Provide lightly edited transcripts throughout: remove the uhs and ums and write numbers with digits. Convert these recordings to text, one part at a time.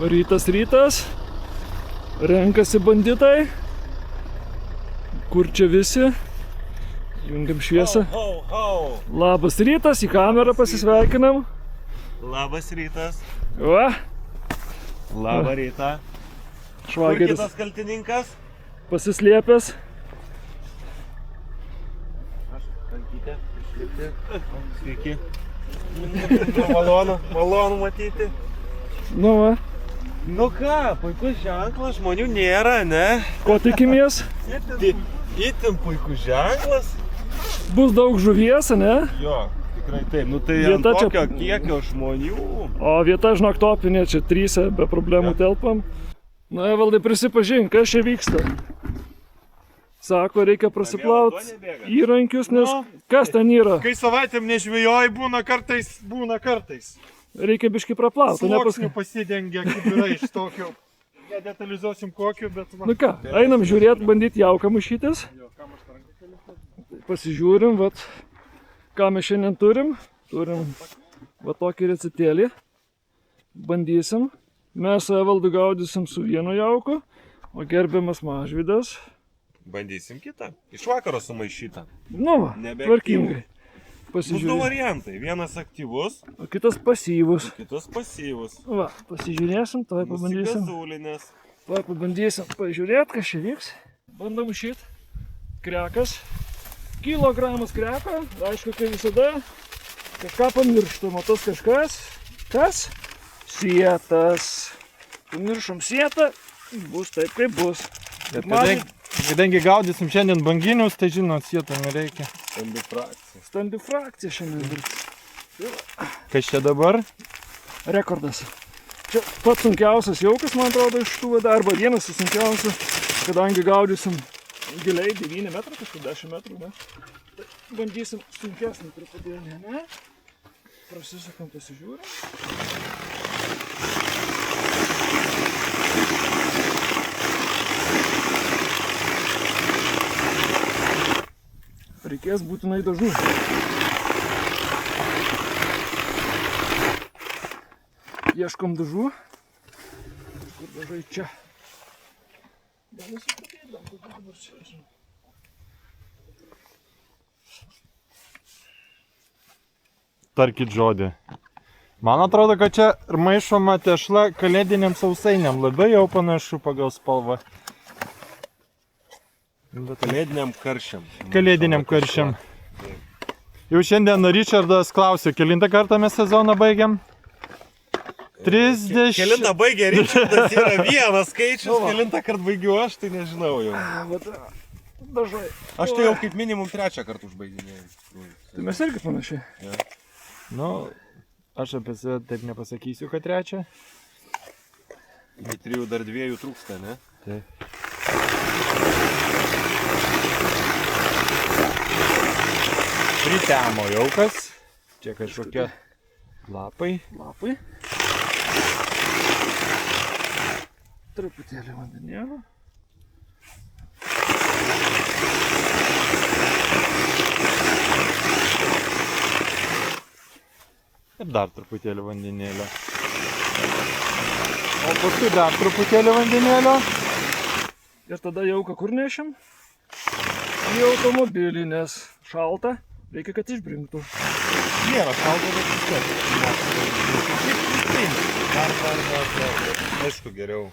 Rytas. Renkasi banditai. Kur čia visi? Jungiam šviesą. Labas rytas, į kamerą pasisveikinam. Labas rytas. Va. Labą rytą. Kur Švageris kitas kaltininkas? pasislėpęs. Aš kankytė, išlipti. Sveiki. Malonu matyti. Nu va, Nu ką, puikus ženklas, žmonių nėra, ne? ko tikimės? Itin puikus ženklas. Bus daug žuvies, ne? Jo, tikrai taip. Nu tai ant Vieta čia- tokio kiekio žmonių. O vieta, žinok, topinė, čia 3 be problemų telpam. Na, Evaldai, prisipažink, kas čia vyksta? Sako, reikia prasiplauti įrankius, nes kas ten yra? Kai savaitėm nežvėjoji, būna kartais. Reikia biškį praplauti, ne paskui. Sluoksnių pasidengia kibirai iš tokio. Nedetalizuosim kokiu, bet... Nu ką, einam žiūrėti, bandyti jauką mušytis. Pasižiūrim, vat, ką mes šiandien turim. Turim va tokį receptėlį. Bandysim. Mes su Evaldu gaudysim su vienu jauku, o gerbiamas Mažvydas. Bandysim kitą. Iš vakaro sumaišytą. Nu va, tvarkingai. Bus du Pasižiūrėsim. variantai. Vienas aktyvus, O kitas pasyvus. kitas pasyvus. Va, pasižiūrėsim, tuoj pabandysim. Nusigazulinės. Tuoj pabandysim pažiūrėti, kas čia vyks. Bandom šit. Krekas. Kilogramas kreko. Aišku, kai visada kažką pamirštam. O tas kažkas. Kas? Sietas. Pamiršom sietą. Bus taip, kaip bus. Bet Man kadangi gaudysim šiandien banginius, tai žinot, sietą nereikia. Stambi frakcija. stambi frakcija šiandien dirbs. Kas čia dabar? Rekordas. Čia pats sunkiausias jaukas, man atrodo, iš tų arba vienas iš sunkiausių, kadangi gaudysim giliai 9 metrų, kažkur 10 metrų, ne? Tai bandysim sunkesnį truputėlį, ne? Prasisukam, pasižiūrim. Reikės būtinai dažų. Ieškom dažų. Kur dažai čia? Gal nesupratėdam, kur dabar čia, žinau. Tarkit žodį. Man atrodo, kad čia maišoma tešla kalėdiniam sausainiam. Labai jau panašu pagal spalvą. Kalėdiniam karšiam. Kalėdiniam karšiam. Jau šiandien Richardas klausė, kelintą kartą mes sezoną baigiam? 30. Kelintą baigė Richardas yra vienas skaičius, kelintą kartą baigiu aš, tai nežinau jau. Dažai. Aš tai jau kaip minimum 3 kartą užbaiginėjau. Tai mes irgi panašiai. Nu, aš apie save taip nepasakysiu, kad 3. Į 3 dar 2 trūksta, ne? Taip. Pritemo jaukas. Čia kažkokie lapai. Lapai. Truputėlį vandenėlio. Ir dar truputėlį vandenėlio. O paskui dar truputėlį vandenėlio. Ir tada jauką kur nešim? Į automobilį, nes šalta. Reikia, kad išbrinktų. Nėra šalta, bet vis tiek. Dar. Aišku, geriau.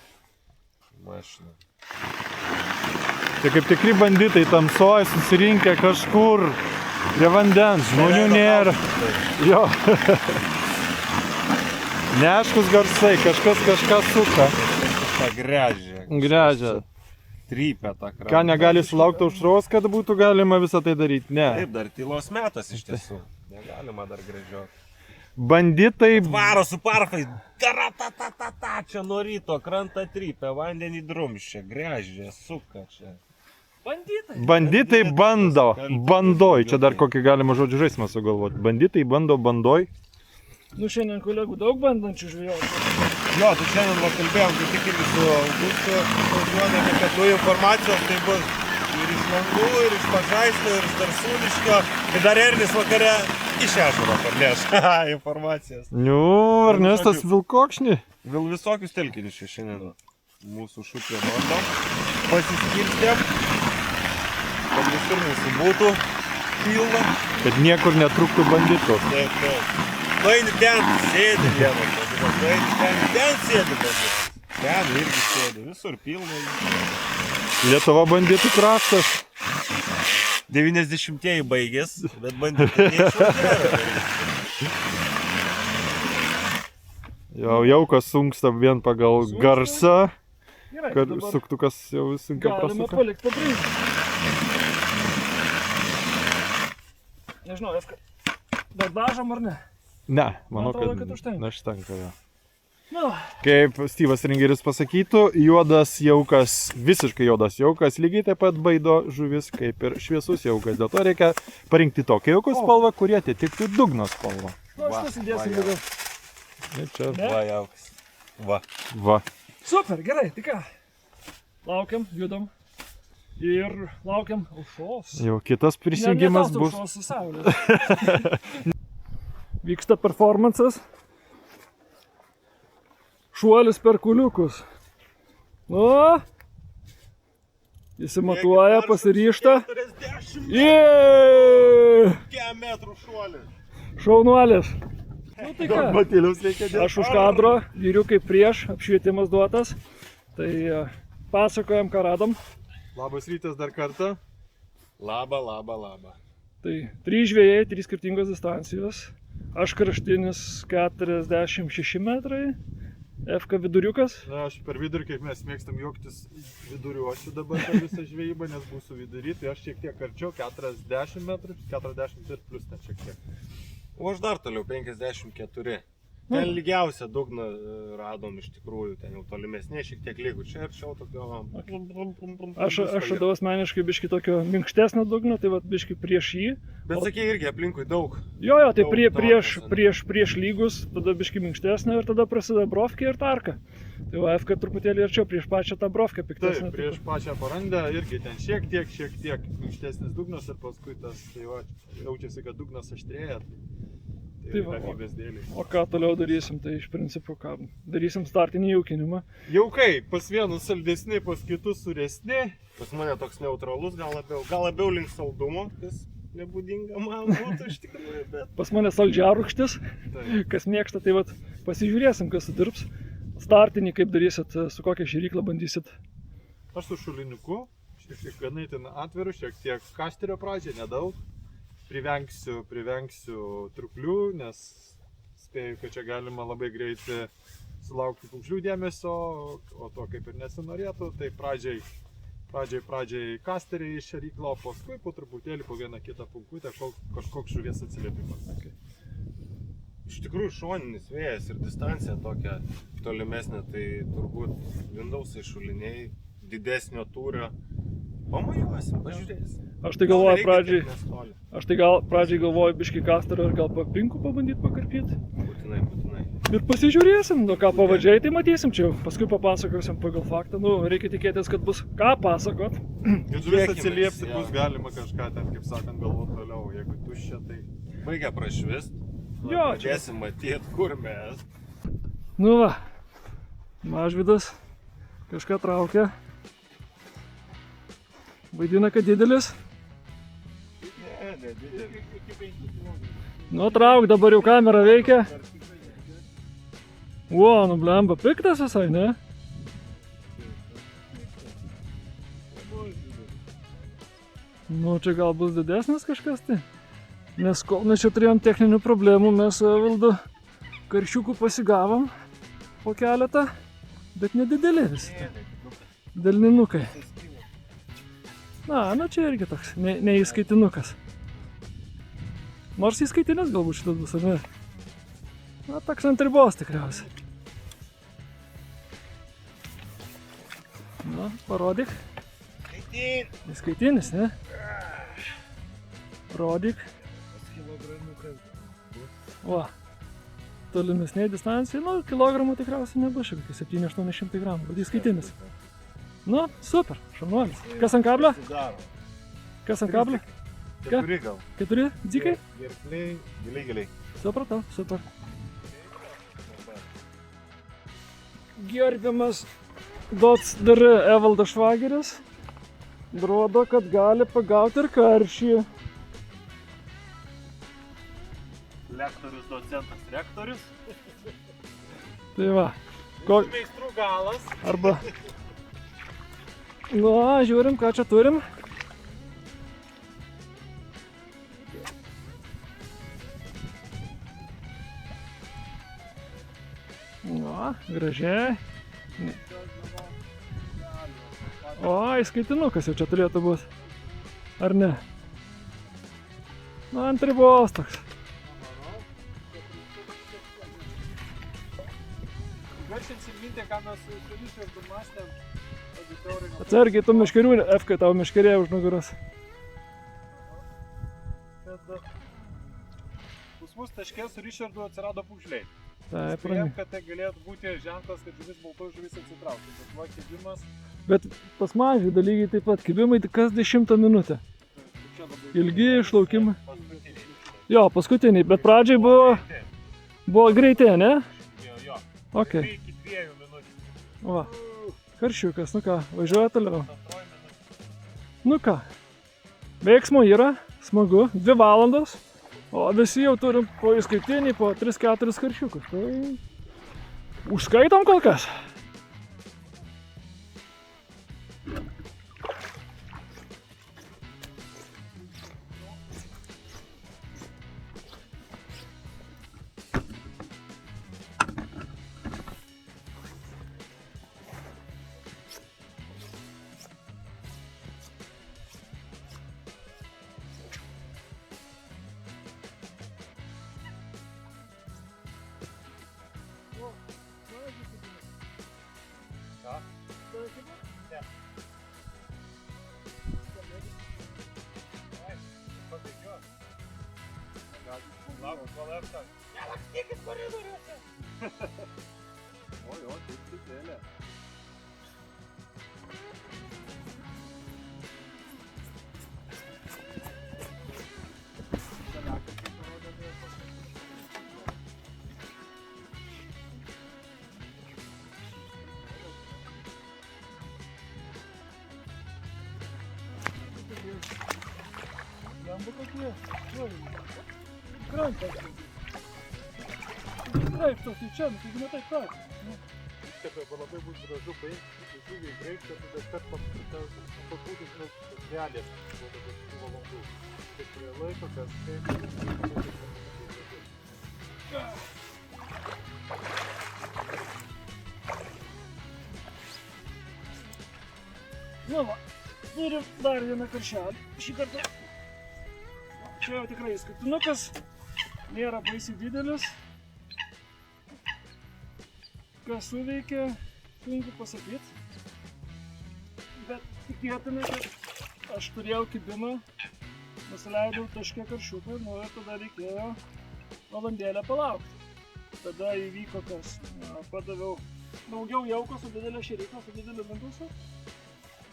Mašina. Tai kaip tikri banditai tamsoj susirinkę kažkur prie vandens. Žmonių nėra. Jo. Neaiškus garsai, kažkas kažką suka. Ta grežė. Grežia. Trypia tą krantą. Ką negali sulaukti aušros, kad būtų galima visą tai daryti? Ne. Taip, dar tylos metas iš tiesų. Negalima dar gražioti. Banditai. Varo su parfais. Taratatata. Čia nuo ryto krantą trypia, vandenį drumščia, grežė, suka čia. Banditai. Banditai bando. Bandoj. Čia dar kokį galima žodžių žaismą sugalvoti. Banditai bando bandoj. Nu, šiandien kolegų daug bandančių žvejoti. Jo, tai šiandien va kalbėjom, tai tik irgi su Augustu važiuodami, kad nu informacijos tai bus ir iš Langų, ir iš Pažaislio, ir iš Darsūniškio. Ir dar Ernis vakare iš ežero parneš informacijas. Nu, Ernestas Vilkokšnį. Vėl visokius telkinius čia šiandien mūsų šutė bandom. Pasiskirstėm, kad visur mūsų būtų pilna. Kad niekur netrūktų banditų. Taip, taip. Nueini ten, sėdi vienas, nueini ten sėdi banditas. Ten irgi sėdi, visur pilna. Lietuva banditų kraštas. 90-ieji baigės, bet banditai neišvažiavo. Jau kas sunksta vien pagal garsą. Gerai, Kad dabar suktukas jau sunkiau galima prasuka. palikti pabrėžti. Nežinau, dar dažom ar ne? Ne, manau, atrodo, kad kad užtenka. neužtenka jo. Nu, Kaip Styvas Ringeris pasakytų, juodas jaukas, visiškai juodas jaukas, lygiai taip pat baido žuvis kaip ir šviesus jaukas. Dėl to reikia parinkti tokią jaukos spalvą, kurie atitiktų dugno spalvą. nu aš tas įdėsim daugiau. Čia. Ne? Va, jaukas. Va. Va. Super, gerai, tai ką? Laukiam, judam. Ir laukiam aušros. Jau kitas prisijungimas bus. Aušros su saulė. Vyksta performances. Šuolis per kuliukus. Nu, įsimatuoja, pasiryžta. 40 metrų šuolis. Šaunuolis. Nu tai ką, Batėliaus reikia dėti. aš už kadro, giriu kaip prieš, apšvietimas duotas. Tai pasakojam, ką radom. Labas rytas dar kartą. Labą, labą, labą. Tai 3 žvėjai, 3 skirtingos distancijos. Aš kraštinis 46 metrai. FK viduriukas. Na, aš per vidurį, kaip mes mėgstam juoktis, viduriuosiu dabar per visą žvejybą, nes būsiu vidury, tai aš šiek tiek arčiau, 40 metrų, 40 ir plus ten šiek tiek. O aš dar toliau 54. Ten lygiausią dugną radom iš tikrųjų, ten jau tolimesnė, šiek tiek lygų. Čia arčiau tokio... Aš radau asmeniškai biški tokio minkštesnio dugno, tai va biški prieš jį. Bet sakė irgi aplinkui daug. Jo, tai Daug prieš lygus, tada biški minkštesnio ir tada prasideda brovkė ir tarka. Tai va FK truputėlį arčiau prieš pačią tą brovkę piktesnę. Taip, prieš pačią parandę irgi ten šiek tiek minkštesnis dugnas ir paskui tas, tai va, jaučiasi, kad dugnas aštrėja. Tai va, ramybės dėliai. o ką toliau darysim, tai iš principo ką? Darysim startinį jaukinimą. Jaukai, pas vienus saldesni, pas kitus suresni. Pas mane toks neutralus, gal labiau link saldumo, kas nebūdinga man būtų iš tikrųjų, bet... Pas mane saldžiarūgštis, Taip. kas mėgsta, tai vat pasižiūrėsim, kas sudirbs. Startinį kaip darysit, su kokia šėryklą bandysit. Aš su šuliniuku, šiek tiek ganai ten atviru, šiek tiek kasterio pradžiai, nedaug. Privengsiu truklių, nes spėju, kad čia galima labai greitai sulaukti pumšlių dėmesio, o to kaip ir nesinorėtų, tai pradžiai kasteriai iš šėryklą, o paskui po truputėlį po vieną kitą punkutę kažkoks žuvies atsiliepimas. Okay. Iš tikrųjų šoninis vėjas ir distancija tokia tolimesnė, tai turbūt Windows šuliniai didesnio tūrio. Pamojuosim, pažiūrėsim. Aš tai galvoju pradžiai galvoju biškį kasterio ir gal papinku pabandyti pakarpyti. Būtinai. Ir pasižiūrėsim, nu ką pavadžiai, tai matysim čia. Paskui papasakosim pagal faktą, nu reikia tikėtis, kad bus ką pasakot. Kad žuvis atsilieps ir bus galima kažką ten, kaip sakant, galvot toliau, jeigu tuščia, tai... Baigia prašvist. Jo, čia. Pradėsim matyti, kur mes. Nu va, Mažvydas kažką traukia. Vaidina, kad didelis. Ne, didelis. Nu trauk, dabar jau kamera veikia. O, nu blemba, piktas visai, ne? Nu čia gal bus didesnis kažkas tai. Nes kol mes čia turėjom techninių problemų, mes Valdu karšiukų pasigavom po keletą, bet nedideli visi. Delninukai. Na, čia irgi toks, neįskaitinukas. Nors įskaitinis galbūt šitas bus, ar ne? Na, toks ant ribos tikriausiai. Na, parodyk. Įskaitinis, ne? Rodyk. Va. Tolimesnėje distancijai, nu, kilogramų tikriausiai nebus, šiek tiek 700-800 gramų, bet įskaitinis. Nu, super, šaunuolis. Kas ant kablio? Kas ant kablio? Keturi gal. 4 dzikai? Gerkliai, giliai. Supratau, super. Gerbiamas Dots DR Evaldas Švageris rodo, kad gali pagauti ir karšį. Lektorius, docentas, rektorius. Tai va. Meistrų galas. Arba. Nu, žiūrim, ką čia turim. Nu, gražiai. O, įskaitinukas jau čia turėtų būti. Ar ne? Nu, ant ribos toks. Garšinsim mintį, ką mes su Ričardu mąstėm. Atsargiai, tu meškerių, F-kai tau meškerė už nugaros. Pas mus taške su Ričardu atsirado pūkšliai. Taip, Spėjom, kad tai galėtų būti ženklas, kad žuvis baltoji žuvis atsitraukė. Bet va, kibimas. Bet pas mažį dalygiai taip pat, kibimai tik kas 10 minutę. Ilgi išlaukimai. Jo, paskutiniai, bet pradžiai buvo greitė, ne? Jo. Ok. Iki 2 minučių. Va, karšiukas, nu ką, važiuoja toliau. Nu ką, veiksmo yra, smagu, 2 valandos, o visi jau turim po įskaitinį, po 3-4 karšiukus. Tai užskaitom kol kas. Labas, Valefka. Nelakstykit koridoriuose. O, taip trupėlė. Jambu kokie, krantas. Taip, tas į čia, taigi ne taip pat. Taip, labai bus gražu paimti, žuviai greitį, tada kad papūdinti realės po 2 valandų. Taip prie laiko, kas kaip. Nu va, turim dar vieną karšelį. Šį kartą čia jau tikrai įskaitinukas, nėra baisiai didelis. Kas suveikia, sunku pasakyti. Bet tikėtina, kad aš turėjau kibimą, nusileidau taške karšiuką, nu ir tada reikėjo valandėlę palaukti. Tada įvyko kas, padaviau daugiau jauko su didelė šėrykla, su dideliu vindusu.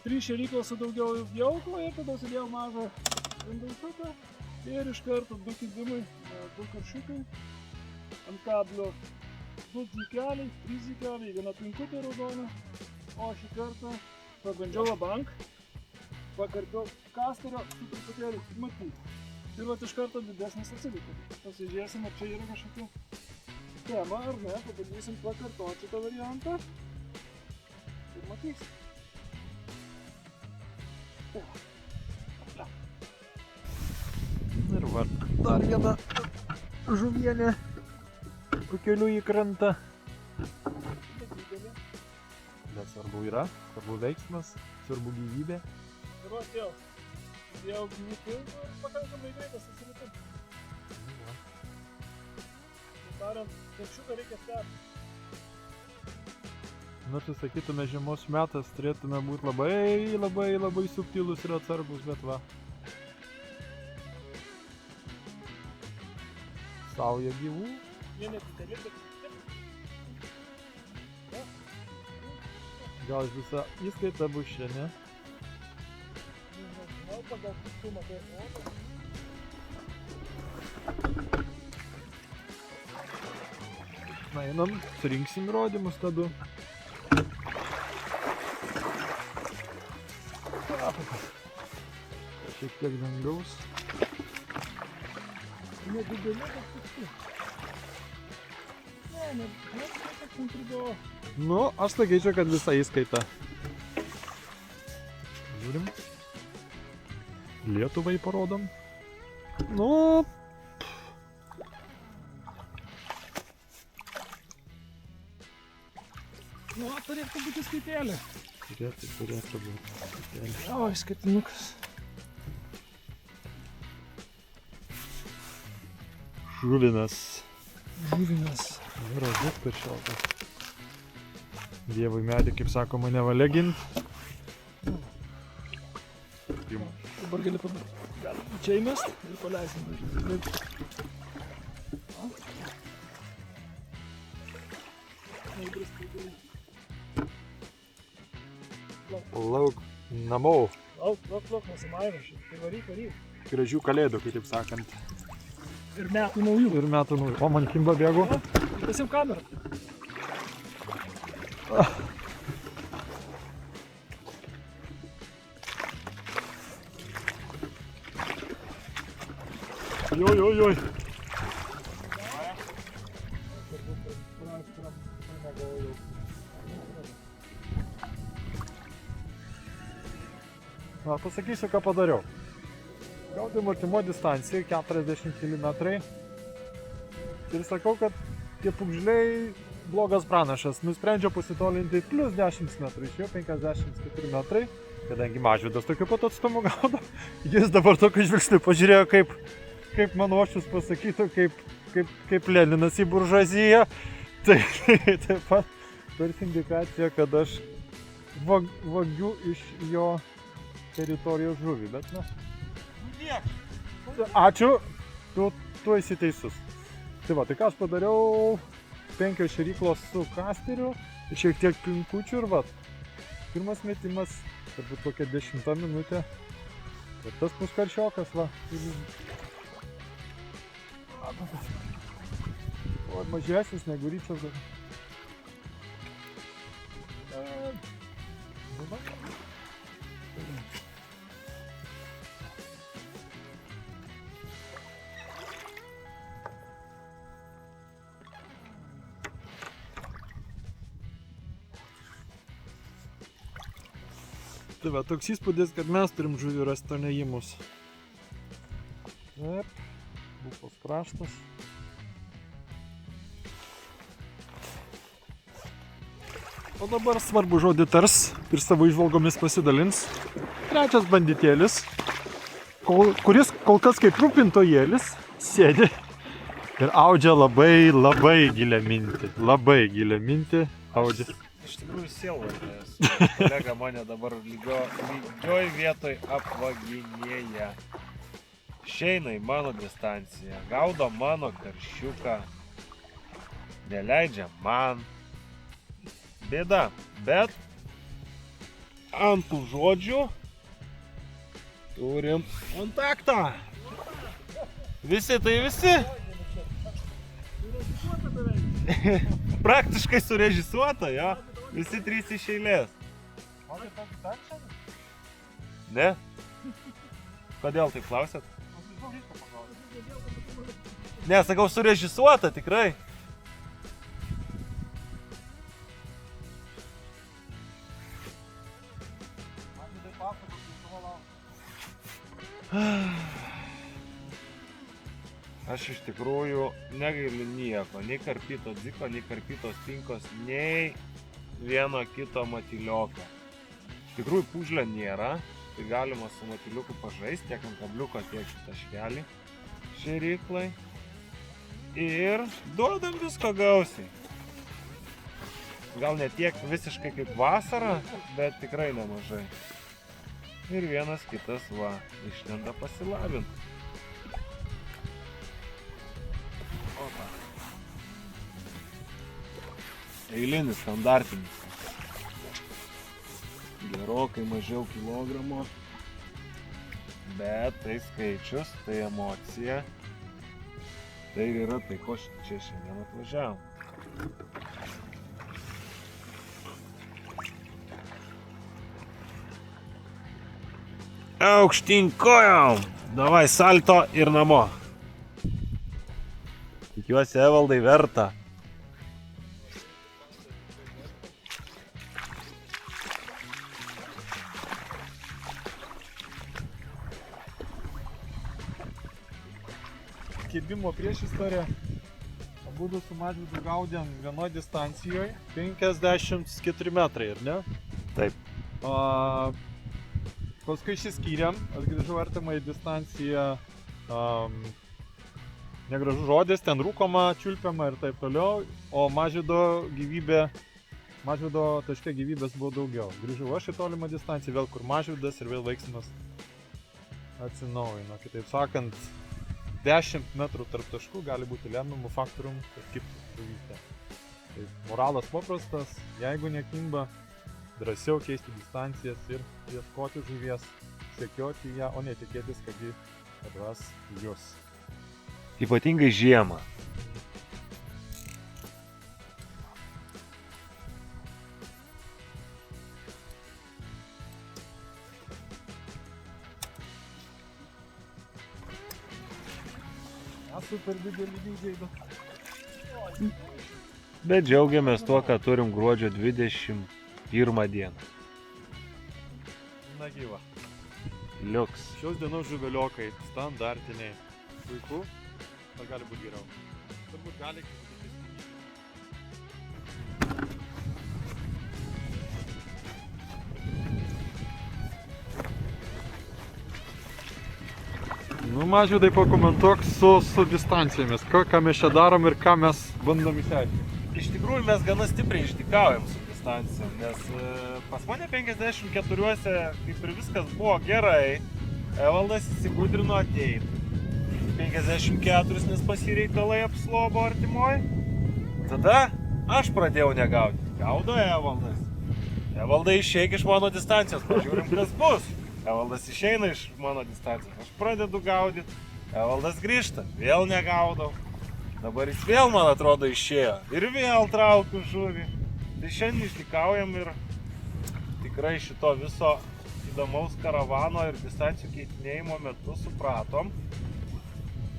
3 šėryklos su daugiau jauko ir tada sudėjau mažą vindausuką. Ir iš karto 2 kibimai, 2 karšiukai. Ant kablio 2 dzykeliai, 3 dzykeliai, 1 pinkutė raudona. O šį kartą pabandžiau vabank. Pakarpiau kasterio su truputėlį matyti. Ir vat iš karto didesnis atsiliko. Pasižiūrėsim, ar čia yra kažkokia tema ar ne. Pabandysim pakartoti šitą variantą. Ir matysim. Ir va, dar viena žuvienė pakeliu į krantą. Bet svarbu yra, svarbu veiksmas, svarbu gyvybė. Ir va, dėl gnyti pakankamai greitas atsilipimas. Tariant, karšiuką reikia stebti. Nors sakytume, žiemos metas turėtume būti labai subtilus ir atsargus, bet va. Sauja gyvų. Jie netideli, bet Gal visa įskaita bus čia, ne? Na, einam, surinksim įrodymus tada. Šiek tiek dangaus. Nedideli, bet tikti. Ne, tiesiog intrigo. Nu, aš sakyčiau, kad visą įskaitą. Žiūrim. Lietuvai parodom. Nu. Nu, turėtų būti skaitėlė. Turėtų būti. O, skaitinukas. Žuvinas. Žuvinas. Gražus per šaltas. Dievui medį, kaip sakoma, nevalia gint. Dabar gali čia įmest ir paleisim. Lauk namo. Lauk, nesimaina šit. Tai varyk. Gražių kalėdų, kaip sakant. Ir metų naujų. O, man kimba bėgu. Pasim kamerą. Joj. Na, pasakysiu, ką padariau. Gaudymo artimo distancija 40 km. Ir sakau, kad tie pugžliai blogas pranašas. Nusprendžiau pasitolinti plus 10 metrų, iš jo 54 metrai. Kadangi Mažvydas tokiu pat atstumu gaudo, jis dabar tokiu žvilgsniu pažiūrėjo, kaip mano ošius pasakytų, kaip Leninas į buržuaziją. Tai taip pat tarsi indikacija, kad aš vagiu iš jo teritorijos žuvį, bet na. Ačiū, tu esi teisus. Tai va, tai ką aš padariau, 5 šėryklos su kasteriu, šiek tiek pinkučių ir va, pirmas metimas, turbūt kokia 10 minutė. Ir tas puskaršiokas, va. O, mažesnis negu ryčios. Tai va, toks įspūdis, kad mes turim žuvį rasti, o ne įmus. Taip, Bupos kraštas. O dabar svarbu žodį tars ir savo įžvalgomis pasidalins. Trečias banditėlis, kuris kol kas kaip rūpintojėlis sėdi ir audžia labai gilią mintį. Labai gilią mintį audžia. Iš tikrųjų sielvartės. Kolega mane dabar lygioj vietoj apvaginėja. Išeina į mano distanciją, gaudo mano karšiuką, neleidžia man. Bėda, bet ant tų žodžių turim kontaktą. Visi tai visi. Praktiškai surežisuota, jo. Visi 3 iš eilės. Ne? Kodėl taip klausėt? Ne, sakau, surežisuota tikrai. Aš iš tikrųjų negailiu nieko, nei karpyto dziko, nei karpytos pinkos, nei vieno kito matylioko. Iš tikrųjų pūžlio nėra, tai galima su matyliuku pažaisti tiek ant kabliuko, tiek taškelį šėryklai. Ir duodam visko gausiai. Gal ne tiek visiškai kaip vasarą, bet tikrai nemažai. Ir vienas kitas va, išlenda pasilabint. Opa. Eilinis, standartinis. Gerokai mažiau kilogramo. Bet tai skaičius, tai emocija. Tai ir yra tai, ko čia šiandien atvažiavom. Aukštyn kojom! Davai salto ir namo. Tikiuosi, Evaldai verta. Kibimo priešistorė. Abudu su Mažvydu gaudėm vienoje distancijoje. 54 metrai, ar ne? Taip. Paskui išsiskyrėm, aš grįžau artimą į distanciją. Negražus žodis, ten rūkoma, čiulpiama ir taip toliau. O Mažvydo taške gyvybės buvo daugiau. Grįžau aš į tolimą distanciją, vėl kur Mažvydas ir vėl veiksmas atsinaujino. Kitaip sakant, 10 metrų tarp taškų gali būti lemiamų faktorium, kad kibtų žuvytė. Tai moralas paprastas, jeigu nekimba, drąsiau keisti distancijas ir ieškoti žuvies, sekioti ją, o ne tikėtis, kad ji ras jus. Ypatingai žiemą. Super didelį dydžiai. Bet džiaugiamės tuo, kad turim gruodžio 21 dieną. Na gyva. Liuks. Šios dienos žuveliokai standartiniai. Puiku. Ar gali būti geriau? Turbūt gali. Nu, Mažvydai, pakomentuok su distancijomis, ką mes čia darom ir ką mes bandom išsiaiškinti. Iš tikrųjų mes gana stipriai išdykaujam su distancijom, nes pas mane 54-uose kaip ir viskas buvo gerai. Evaldas įsigudrino ateiti. 54, nes pasireikalai apslobo artimoj. Tada aš pradėjau negaudyti. Gaudo Evaldas. Evaldai, išeik iš mano distancijos, pažiūrim, kas bus. Evaldas išeina iš mano distancijos, aš pradedu gaudyti, Evaldas grįžta, vėl negaudau. Dabar jis vėl, man atrodo, išėjo ir vėl traukiu žuvį. Tai šiandien išdykaujam ir tikrai šito viso įdomaus karavano ir distancijų keitinėjimo metu supratom,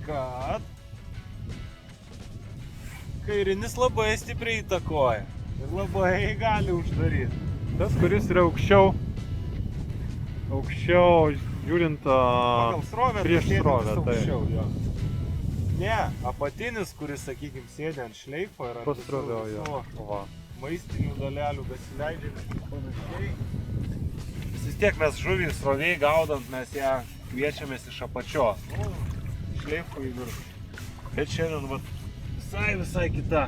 kad kairinis labai stipriai įtakoja ir labai gali uždaryti. Tas, kuris yra aukščiau, žiūrint Pagal srovę, prieš tai srovę. sėdi vis Tai. aukščiau, jo. Ne, apatinis, kuris, sakykime, sėdi ant šleifo ir ant Pasroviau, jo. visų Va. maistinių dalelių besileidžiančių ir panašiai. Vis tiek mes žuvį sroviai gaudant, mes ją kviečiamės iš apačios. Nu, šleifų į viršų. Bet šiandien vat, visai kita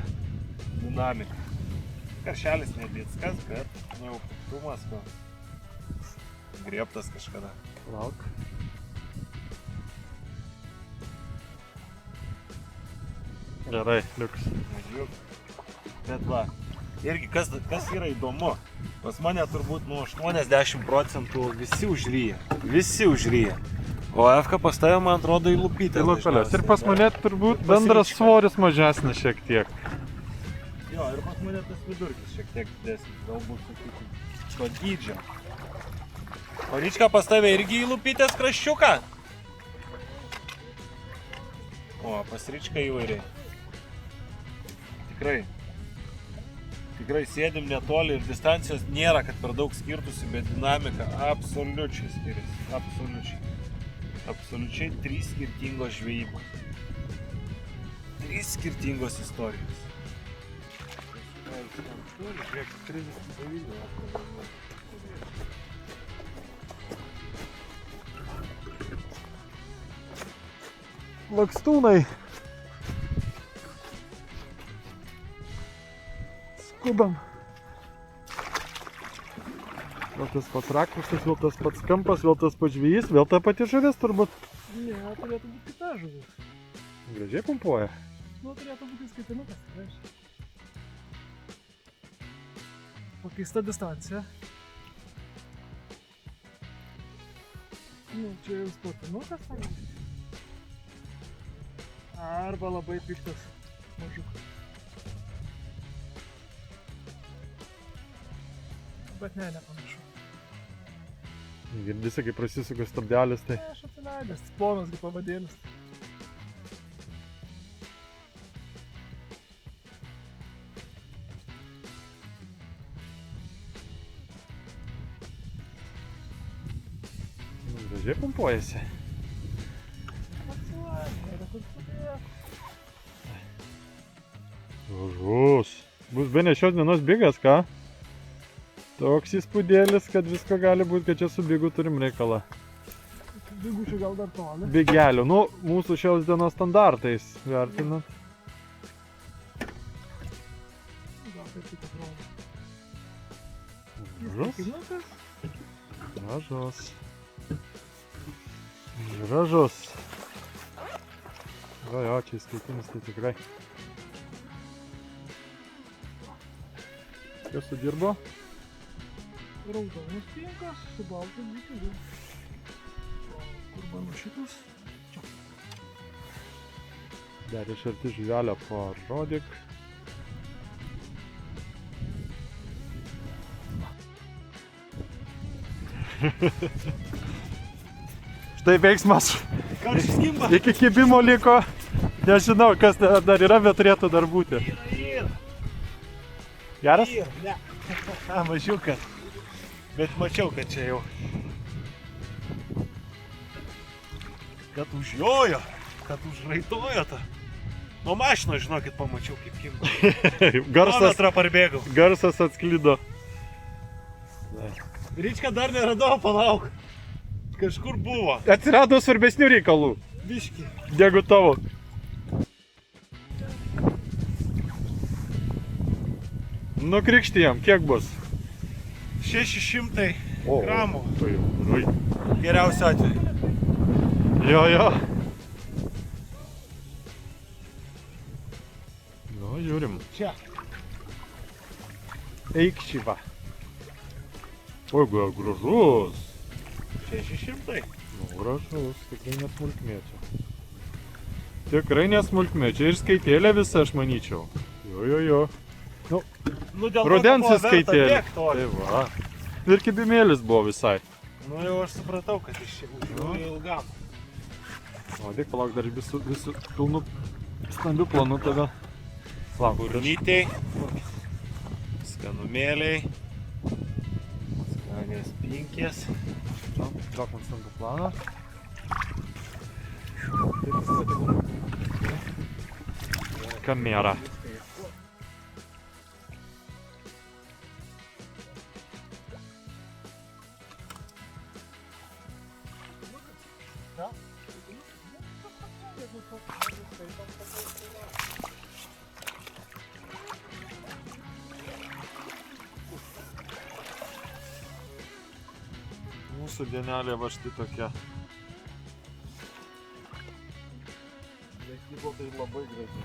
dinamika. Karšelis nedėtskas, bet jau piktumas, griebtas kažkada. Lauk. Gerai, liuks. Mažiuk. Bet va, irgi kas yra įdomu, pas mane turbūt nuo 80% visi užryja. O FK pas tave, man atrodo, į lupytę. Lupelės. Ir pas mane turbūt bendras svoris mažesnis šiek tiek. Jo, ir pas mane tas vidurkis šiek tiek didesnis, galbūt, sakykime, to dydžio. O Ryčka pas tave irgi į lupytės kraščiuką? O, pas Ryčka įvairiai. Tikrai sėdim netoli ir distancijos nėra, kad per daug skirtusi, bet dinamika absoliučiai skiriasi. Absoliučiai 3 skirtingos žvejybos. 3 skirtingos istorijos. Lakstūnai. Skubam. Vėl tas pats rakursas, vėl tas pats kampas, vėl tas pats žvejys, vėl ta pati žuvis turbūt. Ne, turėtų būti kita žuvis. Gražiai pumpuoja. Nu, turėtų būti skaitinukas, reiškia. Pakeista distancija. Nu, čia jau sportinukas, ar? Arba labai piktas mažiukas. Bet ne, nepanašu. Girdisi, kai prasisuka stabdelis, tai... Aš atsileidęs, ponas gi pavadėlis. Gražiai pumpuojasi. Žus. Bus bene šios dienos bigas, ką? Toks įspūdėlis, kad visko gali būti, kad čia su bigu turim reikalą. Bigučių gal dar toli. Bigelių, nu, mūsų šios dienos standartais vertinant. Gal taip tik atrodo. Gražus. Kinukas? Gražus. Gražus. Jo, čia įskaitinis tai tikrai. Kas sudirbo? Raudonas pinkas su baltu dykeliu. Kur mano šitas? Čia. Dar iš arti žuvelę parodyk. Štai veiksmas. Karštis kimba. Iki kibimo liko. Nežinau, kas dar yra, bet turėtų dar būti. Geras? Ne. Mažiukas. Bet mačiau, kad čia jau. Kad užjojo, kad užraitojo tą. Nuo mašino, žinokit, pamačiau, kaip kimba. Kilometrą parbėgau. Garsas atsklido. Ryčką dar neradau, palauk. Kažkur buvo. Atsirado svarbesnių reikalų. Biški. Negu tavo. Nukrikštijam, kiek bus? 600 gramų. Oi. Geriausiu atveju. Jo. Nu, žiūrim. Čia. Eik šį va. Oi, gražus. 600. Nu, gražus, tikrai nesmulkmėčia. Tikrai nesmulkmėčia ir skaitėlė visa, aš manyčiau. Jo. Nu, dėl to, Rudens kad buvo verta įskaitėlė. bėgt toli. Tai va. Ir kibimėlis buvo visai. Nu jau aš supratau, kad iš čia užjojo ilgam. O, dėk, palauk, dar visų pilnų stambių planų tave. Lauk, Burnytei, skanumėliai, skanės pinkės. Duok man stambų planą. Kamera. Mūsų dienelė va štai tokia. Lėknybo tai labai graži.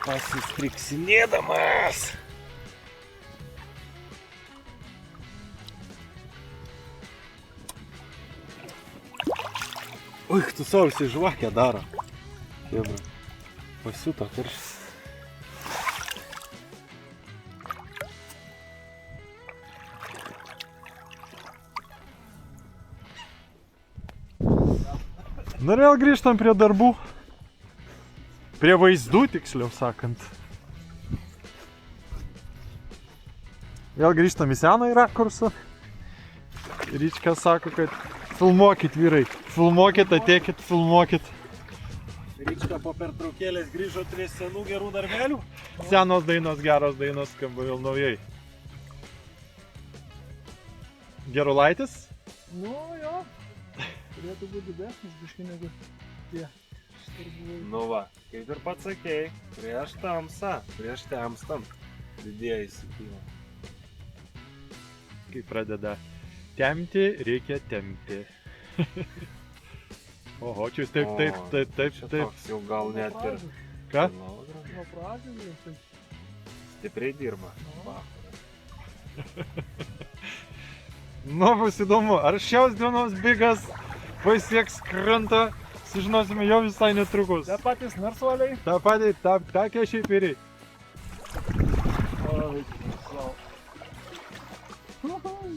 Pasistriksinėdamas. Ui, tu sausiai žvakę daro. Jebra. Pasiuto karštis. Na ir vėl grįžtam prie darbų. Prie vaizdų, tiksliau sakant. Vėl grįžtam į senąjį rakursą. Ryčka sako, kad filmuokit, vyrai. Filmuokit, ateikit, filmuokit. Ryčka po pertraukėlės grįžo prie senų gerų darbelių. Senos dainos, geros dainos, skamba vėl naujai. Gerulaitis? Nu, jo. Turėtų būti didesnis biškai negu tie. Nu va, kaip ir pats sakei, prieš tamsą, prieš temstant didieji įsipyla. Kai pradeda Tempti reikia tempti. Oho, čia taip. Toks jau gal net ir... Ką? Nuo pradžių, tai Stipriai dirba. Nu, bus įdomu, ar šios dienos bigas pasieks krantą, sužinosime jau visai netrukus. tie patys narsuoliai. Ta patį, ta kešiai piriai. Oi, sau.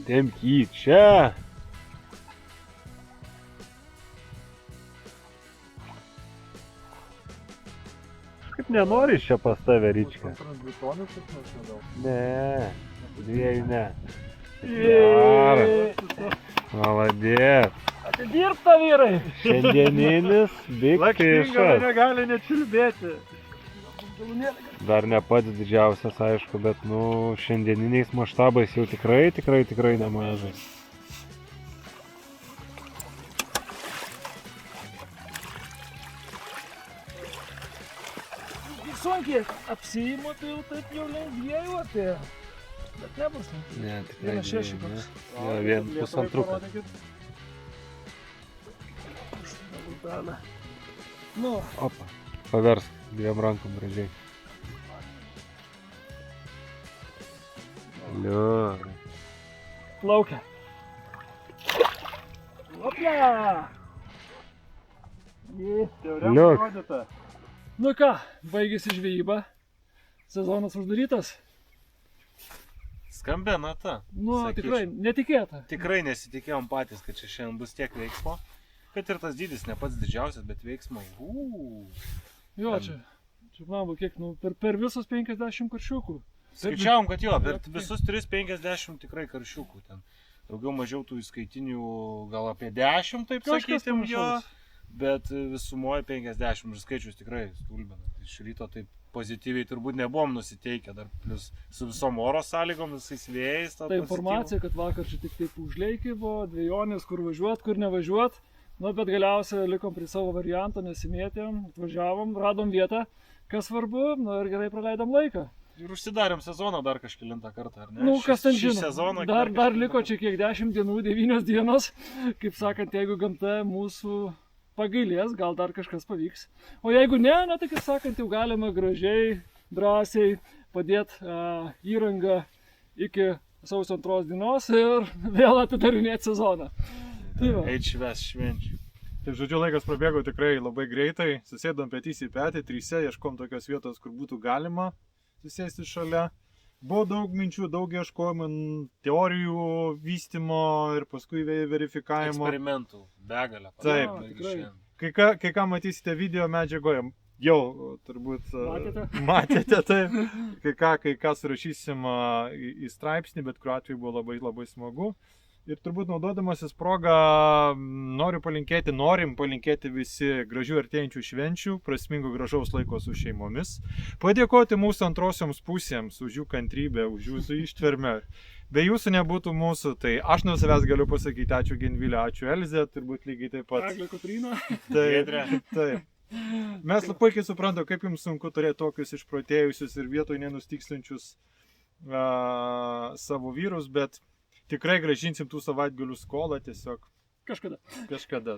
Tempk jį čia. Kaip nenori čia pas tave, Ryčka? Ne, dviejų ne. Maladės. Atidirbta, vyrai. Šiandieninis big fišas. Negali nečiulbėti. Dar ne pats didžiausias, aišku, bet, šiandieniniais maštabais jau tikrai nemažai. Sunkiai apsiimu, tai jau taip jau lengvėjau apie. Bet nebus sunkiai. Ne, tikrai. 1,6 koks. Jo, vien pusantruką. Nu, Opa, paversk dviem rankom gražiai. Liu. plaukia. Opla! Liuk. Nu ką, baigėsi žvejyba. Sezonas uždarytas. Skambė nata. Nu, Sakyčiau. tikrai, netikėta. Tikrai nesitikėjom patys, kad čia šiandien bus tiek veiksmo. Kad ir tas dydis ne pats didžiausias, bet veiksmo. Jo, čia man buvo kiek, per visus 50 karšiukų. Skaičiavom, kad jo, per visus 350 tikrai karšiukų ten. Daugiau mažiau tų įskaitinių gal apie 10, taip sakytum, jo. Bet visumoje 50 ir skaičius tikrai stulbina. Iš ryto taip pozityviai turbūt nebuvom nusiteikę, dar plus su visom oro sąlygom, visais vėjais. Ta informacija, kad vakar čia tik taip užleikiai buvo, dvejonės, kur važiuot, kur nevažiuot. Nu, bet galiausiai likom prie savo varianto, nesimėtėm, atvažiavom, radom vietą, kas svarbu, nu ir gerai praleidom laiką. Ir užsidarėm sezoną dar kažkelintą kartą, ar ne? Nu, kas ten Šį žino. sezoną Dar liko čia kiek 10 dienų, 9 dienos. Kaip sakant, jeigu gamta mūsų pagailės, gal dar kažkas pavyks. O jeigu ne, na tai kaip sakant, jau galima gražiai, drąsiai padėti įrangą iki sausio 2 dienos ir vėl atidarinėti sezoną. Tai va. Eit švęs švenčių. Tai žodžiu, laikas prabėgo tikrai labai greitai. Susėdom petys į petį, tryse, ieškom tokios vietos, kur būtų galima susėsti šalia. Buvo daug minčių, daug ieškojimų, teorijų vystymo ir paskui verifikavimo. Eksperimentų, begalę. Taip, tikrai. Kai ką matysite video medžiagoje, jau turbūt Matėte? taip. Kai ką surašysim į straipsnį, bet kuriuo atveju buvo labai smagu. Ir turbūt naudodamasis progą norim palinkėti visi gražių artėjančių švenčių, prasmingo gražaus laiko su šeimomis, padėkoti mūsų antrosioms pusėms už jų kantrybę, už jūsų ištvermę. Be jūsų nebūtų mūsų, tai aš nuo savęs galiu pasakyti ačiū Genvilė, ačiū Elzė, turbūt lygiai taip pat. Eglė Kotryna. Taip. Mes puikiai suprantame, kaip jums sunku turėti tokius išprotėjusius ir vietoj nenustikslinčius savo vyrus, bet tikrai grąžinsim tų savaitgalių skolą tiesiog. Kažkada.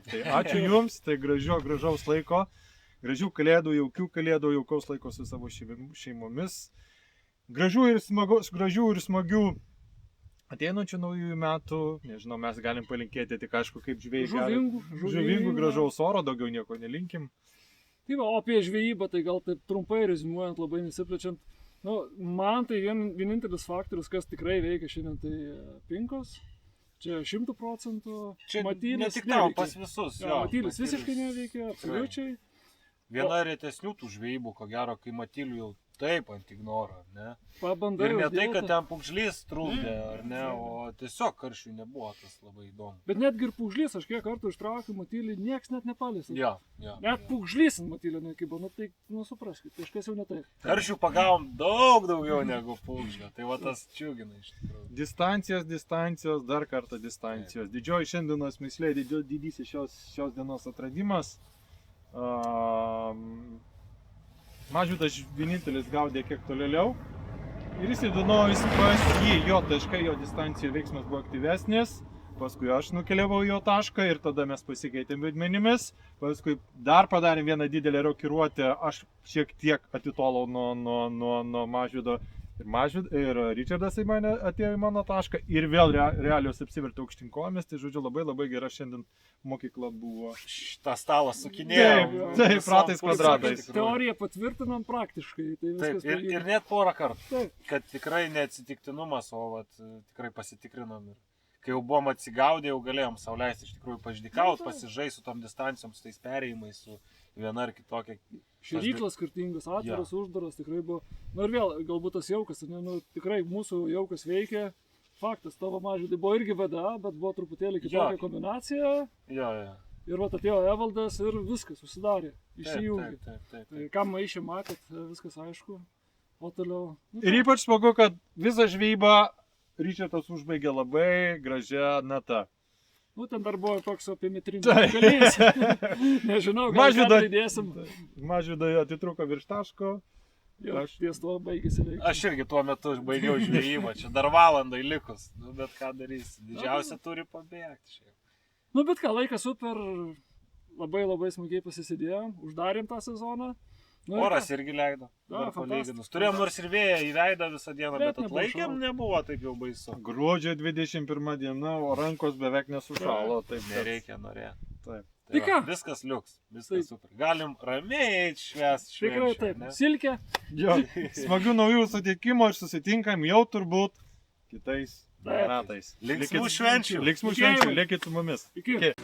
Tai ačiū jums, tai gražaus laiko, gražių kalėdų, jaukių kalėdų, jaukaus laiko su savo šeimomis. Gražių ir smagių ateinančių naujųjų metų. Nežinau, mes galim palinkėti tik aišku kaip žvejai. Žuvingų, gražaus oro, daugiau nieko nelinkim. Tai va, o apie žvejybą, tai gal taip trumpai rezimuojant, labai nesiplečiant. Nu, man tai vienintelis faktorius, kas tikrai veikia šiandien, tai pinkos. Čia 100%. Čia matylis ne tik tau, pas visus. Jo, matylis visiškai neveikia, absoliučiai. Viena retesnių tų žvejybų, ko gero, kai matylių jau taip ant ignoro, ne? Pabandai. Ir ne tai, kad ten pūgžlys trūkdė, ar ne, o tiesiog karšių nebuvo, tas labai įdomu. Bet netgi ir pūgžlys, aš kiek kartų ištraukiu matylį, nieks net nepalėsi. Jo. Net pūgžlys ant matylio nekibo, nu tai, supraskit, kažkas jau ne taip. Karšių pagavom daug daugiau negu pūgžlio, tai va tas čiugina iš tikrųjų. Distancijos, dar kartą distancijos. Didžioji šiandienos mislė, didysis šios dienos atradimas. Mažvydas vienintelis gaudė kiek tolėliau ir jis įdunojus pas jį, jo taškai, jo distancijų veiksmas buvo aktyvesnis, paskui aš nukeliavau į jo tašką ir tada mes pasikeitėm vaidmenimis, paskui dar padarėm vieną didelę rokiruotę, aš šiek tiek atitolau nuo Mažvydo ir Richardas į mane atėjo į mano tašką ir vėl realios apsivertė aukštinkomis, tai žodžiu labai gera šiandien mokykla buvo. Šitą stalą sukinėjau. Taip, ratais kvadratais. Teoriją patvirtinam praktiškai. Tai Taip, viskas ir net porą kartų. Taip. Kad tikrai neatsitiktinumas, o vat, tikrai pasitikrinom. Ir kai jau buvom atsigaudę, jau galėjom sau leisti iš tikrųjų paždykauti, pasižaisti su tom distancijom, su tais perėjimais, su viena ar kitokia. Širyklas skirtingas, atviras, uždaras, tikrai buvo. Na ir vėl, galbūt tas jaukas, tikrai mūsų jaukas veikia. Faktas, tavo Mažvydai buvo irgi VDA, bet buvo truputėlį kitokia kombinacija. Jo. Ir vat atėjo Evaldas ir viskas susidarė, išsijungė. Taip. Tai kam maišė matėt, viskas aišku. O toliau. Ir ypač smagu, kad visą žvejybą Richardas užbaigė labai gražią natą. Ten dar buvo toks apie metrinį. Galėsi. Nežinau, gal ką įdėsim. Mažvydai atitruko virš taško. Aš ties tuo baigėsi veikti. Aš irgi tuo metu baigiau žvejybą, čia dar valandai likus. Bet ką darysi, didžiausia turi pabėgti šiaip. Bet ką, laikas super, labai smagiai pasisėdėjom, uždarėm tą sezoną. Oras irgi leido, dar palyginus. Turėjom nors ir vėją į veidą visą dieną, bet atlaikėm, nebuvo taip jau baisu. Gruodžio 21 diena, o rankos beveik nesušalo. Nereikia norėti. Taip. Tai ką? Viskas liuks, viskas super. Galim ramiai eiti švęsti. Tikrai taip, silkė. Jo, smagių naujų sutikimų ir susitinkam jau turbūt kitais metais. Linksmų švenčių. Likit su mumis. Iki.